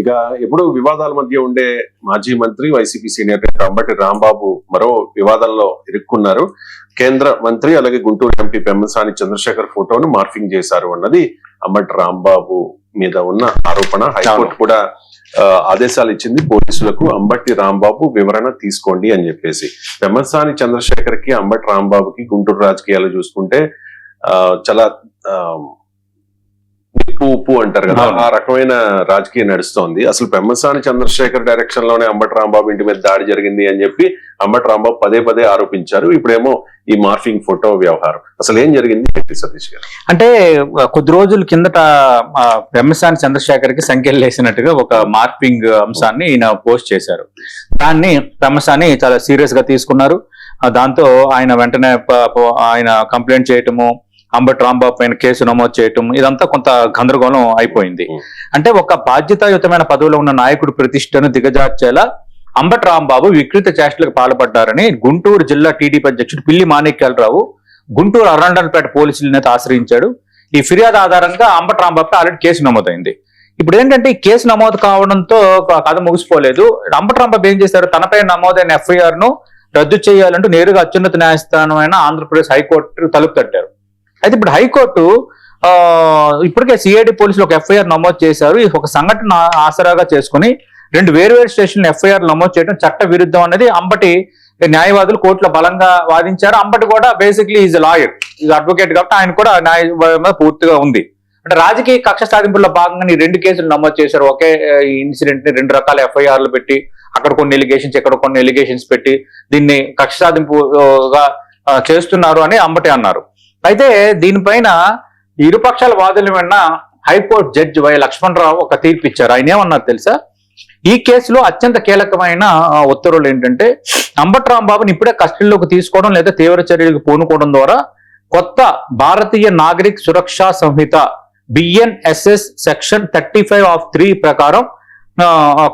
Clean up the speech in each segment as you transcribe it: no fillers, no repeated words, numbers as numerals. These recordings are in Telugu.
ఇక ఎప్పుడు వివాదాల మధ్య ఉండే మాజీ మంత్రి వైసీపీ సీనియర్ నేత అంబటి రాంబాబు మరో వివాదంలో ఇరుక్కున్నారు. కేంద్ర మంత్రి అలాగే గుంటూరు ఎంపీ పెమ్మసాని చంద్రశేఖర్ ఫోటోను మార్ఫింగ్ చేశారు అన్నది అంబటి రాంబాబు మీద ఉన్న ఆరోపణ. హైకోర్టు కూడా ఆదేశాలు ఇచ్చింది పోలీసులకు, అంబటి రాంబాబు వివరణ తీసుకోండి అని చెప్పేసి. పెమ్మసాని చంద్రశేఖర్ కి అంబటి రాంబాబుకి గుంటూరు రాజకీయాలు చూసుకుంటే చాలా ఉప్పు అంటారు కదా, ఆ రకమైన రాజకీయం నడుస్తోంది. అసలు పెమ్మసాని చంద్రశేఖర్ డైరెక్షన్ లోనే అంబటి రాంబాబు ఇంటి మీద దాడి జరిగింది అని చెప్పి అంబటి రాంబాబు పదే పదే ఆరోపించారు. ఇప్పుడేమో ఈ మార్ఫింగ్ ఫోటో వ్యవహారం. అసలు ఏం జరిగింది సతీష్ గారు? అంటే కొద్ది రోజుల కిందట పెమ్మసాని చంద్రశేఖర్ కి సంఖ్యలు వేసినట్టుగా ఒక మార్ఫింగ్ అంశాన్ని ఈయన పోస్ట్ చేశారు. దాన్ని పెమ్మసాని చాలా సీరియస్ గా తీసుకున్నారు. దాంతో ఆయన వెంటనే ఆయన కంప్లైంట్ చేయటము, అంబటి రాంబాబు పైన కేసు నమోదు చేయటం, ఇదంతా కొంత గందరగోళం అయిపోయింది. అంటే ఒక బాధ్యతాయుతమైన పదవిలో ఉన్న నాయకుడు ప్రతిష్టను దిగజార్చేలా అంబటి రాంబాబు వికృత చేష్టలకు పాల్పడ్డారని గుంటూరు జిల్లా టీడీపీ అధ్యక్షుడు పిల్లి మాణిక్యాలరావు గుంటూరు అరండల్పేట పోలీసుల ఆశ్రయించాడు. ఈ ఫిర్యాదు ఆధారంగా అంబటి రాంబాబుపై ఆల్రెడీ కేసు నమోదైంది. ఇప్పుడు ఏంటంటే ఈ కేసు నమోదు కావడంతో కథ ముగిసిపోలేదు. అంబటి రాంబాబు ఏం చేశారు, తనపై నమోదైన ఎఫ్ఐఆర్ ను రద్దు చేయాలంటూ నేరుగా అత్యున్నత న్యాయస్థానమైన ఆంధ్రప్రదేశ్ హైకోర్టు తలుపు తట్టారు. అయితే ఇప్పుడు హైకోర్టు ఇప్పటికే సిఐడి పోలీసులు ఒక ఎఫ్ఐఆర్ నమోదు చేశారు. ఒక సంఘటన ఆసరాగా చేసుకుని 2 వేర్వేరు స్టేషన్లు ఎఫ్ఐఆర్ నమోదు చేయడం చట్ట విరుద్ధం అనేది అంబటి న్యాయవాదులు కోర్టులో బలంగా వాదించారు. అంబటి కూడా basically is lawyer, is advocate కాబట్టి ఆయన కూడా న్యాయ పూర్తిగా ఉంది. అంటే రాజకీయ కక్ష సాధింపుల్లో భాగంగా ఈ 2 కేసులు నమోదు చేశారు. ఒకే ఇన్సిడెంట్ ని 2 రకాల ఎఫ్ఐఆర్లు పెట్టి, అక్కడ కొన్ని ఎలిగేషన్స్ ఇక్కడ కొన్ని ఎలిగేషన్స్ పెట్టి దీన్ని కక్ష సాధింపుగా చేస్తున్నారు అని అంబటి అన్నారు. అయితే దీనిపైన ఇరుపక్షాల వాదులు విన్న హైకోర్టు జడ్జి వై లక్ష్మణరావు ఒక తీర్పు ఇచ్చారు. ఆయన ఏమన్నారు తెలుసా, ఈ కేసులో అత్యంత కీలకమైన ఉత్తర్వులు ఏంటంటే అంబటి రాంబాబుని ఇప్పుడే కస్టడీలోకి తీసుకోవడం లేదా తీవ్ర చర్యలకు పూనుకోవడం ద్వారా కొత్త భారతీయ నాగరిక సురక్షా సంహిత BNSS సెక్షన్ 35(3) ప్రకారం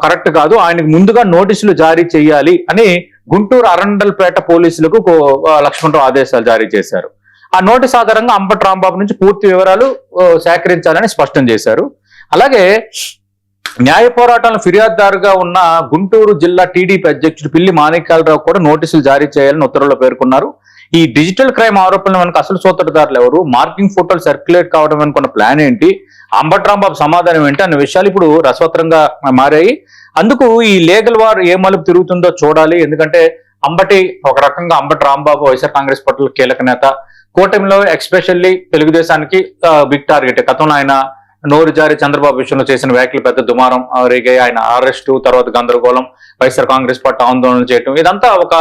కరెక్ట్ కాదు, ఆయనకు ముందుగా నోటీసులు జారీ చేయాలి అని గుంటూరు అరండల్పేట పోలీసులకు లక్ష్మణరావు ఆదేశాలు జారీ చేశారు. ఆ నోటీస్ ఆధారంగా అంబటి రాంబాబు నుంచి పూర్తి వివరాలు సేకరించాలని స్పష్టం చేశారు. అలాగే న్యాయ పోరాటాలను ఫిర్యాదుదారుగా ఉన్న గుంటూరు జిల్లా టీడీపీ అధ్యక్షుడు పిల్లి మాణిక్యాలరావు కూడా నోటీసులు జారీ చేయాలని ఉత్తర్వుల్లో పేర్కొన్నారు. ఈ డిజిటల్ క్రైమ్ ఆరోపణలు వెనుక అసలు సూత్రధారులు ఎవరు, మార్కింగ్ ఫోటోలు సర్క్యులేట్ కావడం వెనుకున్న ప్లాన్ ఏంటి, అంబటి రాంబాబు సమాధానం ఏంటి అన్న విషయాలు ఇప్పుడు రసవత్రంగా మారాయి. అందుకు ఈ లీగల్ వార్ ఏ మలుపు తిరుగుతుందో చూడాలి. ఎందుకంటే అంబటి ఒక రకంగా అంబటి రాంబాబు వైఎస్ఆర్ కాంగ్రెస్ పార్టీ కీలక నేత, కూటమిలో ఎక్స్పెషల్లీ తెలుగుదేశానికి బిగ్ టార్గెట్. గతంలో ఆయన నోరు జారి చంద్రబాబు విషయంలో చేసిన వ్యాఖ్యలు పెద్ద దుమారం రేగాయి. ఆయన అరెస్టు తర్వాత గందరగోళం, వైఎస్ఆర్ కాంగ్రెస్ పార్టీ ఆందోళన చేయటం, ఇదంతా ఒక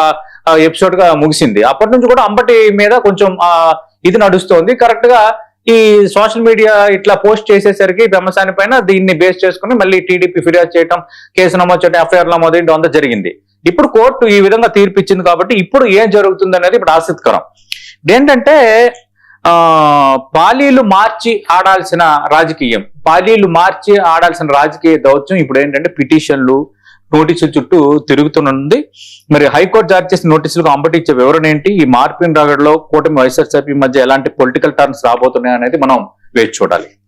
ఎపిసోడ్ గా ముగిసింది. అప్పటి నుంచి కూడా అంబటి మీద కొంచెం ఇది నడుస్తోంది. కరెక్ట్ గా ఈ సోషల్ మీడియా ఇట్లా పోస్ట్ చేసేసరికి పెమ్మసాని పైన దీన్ని బేస్ చేసుకుని మళ్ళీ టీడీపీ ఫిర్యాదు చేయటం, కేసు నమోదు చేయడం, ఎఫ్ఐఆర్ నమోదు అంతా జరిగింది. ఇప్పుడు కోర్టు ఈ విధంగా తీర్పు ఇచ్చింది కాబట్టి ఇప్పుడు ఏం జరుగుతుంది అనేది ఇప్పుడు ఆసక్తికరం. ఏంటంటే పాలీలు మార్చి ఆడాల్సిన రాజకీయ దౌత్యం ఇప్పుడు ఏంటంటే పిటిషన్లు, నోటీసుల చుట్టూ తిరుగుతున్నది. మరి హైకోర్టు జారీ చేసిన నోటీసులకు అంబటి ఇచ్చే వివరణ ఏంటి, ఈ మార్పిన్ రగడలో కూటమి వైఎస్ఆర్సీపీ మధ్య ఎలాంటి పొలిటికల్ టర్న్స్ రాబోతున్నాయి అనేది మనం వేచి చూడాలి.